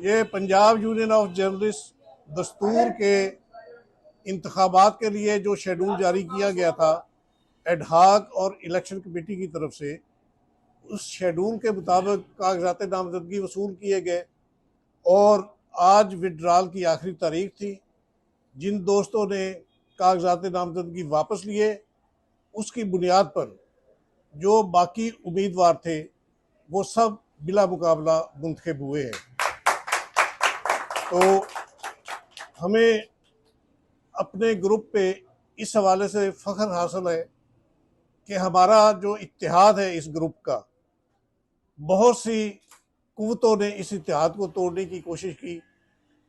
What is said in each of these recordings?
ये Punjab union of journalist दस्तूर के इंतखाबात के लिए जो शेड्यूल जारी किया गया था एडहाक और इलेक्शन कमेटी की तरफ से, उस शेड्यूल के मुताबिक कागजात नामजदगी वसूल किए गए और आज विड्रॉल की आखिरी तारीख थी। जिन दोस्तों ने कागजात नामजदगी वापस लिए, उसकी बुनियाद पर जो बाकी उम्मीदवार थे वो सब बिला मुकाबला मुंतखब हुए हैं। तो हमें अपने ग्रुप पे इस हवाले से फ़ख्र हासिल है कि हमारा जो इत्तेहाद है इस ग्रुप का, बहुत सी कुव्वतों ने इस इत्तेहाद को तोड़ने की कोशिश की,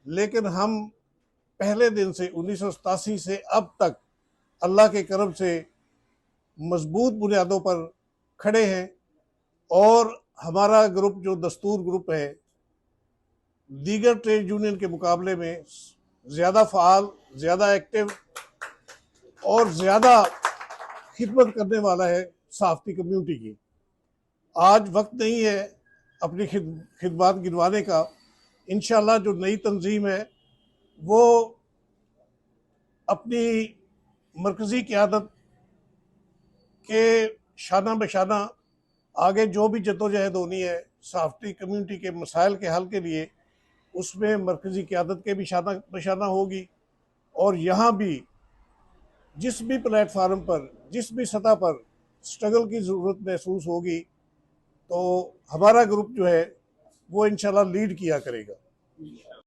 लेकिन हम पहले दिन से 1987 से अब तक अल्लाह के करम से मजबूत बुनियादों पर खड़े हैं। और हमारा ग्रुप जो दस्तूर ग्रुप है, दीगर ट्रेड यूनियन के मुकाबले में ज़्यादा फ़ाल, ज़्यादा एक्टिव और ज़्यादा खिदमत करने वाला है सहाफ़ती कम्यूनिटी की। आज वक्त नहीं है अपनी खिदमत गिनवाने का। इंशाल्लाह जो नई तंजीम है वो अपनी मरकज़ी क़यादत के शाना बशाना आगे जो भी जद्दोजहद होनी है सहाफ़ती कम्यूनिटी के मसाइल के हल के लिए, उसमें मरकज़ी क़यादत के भी शाना बशाना होगी। और यहाँ भी जिस भी प्लेटफार्म पर, जिस भी सतह पर स्ट्रगल की ज़रूरत महसूस होगी, तो हमारा ग्रुप जो है वो इंशाल्लाह लीड किया करेगा।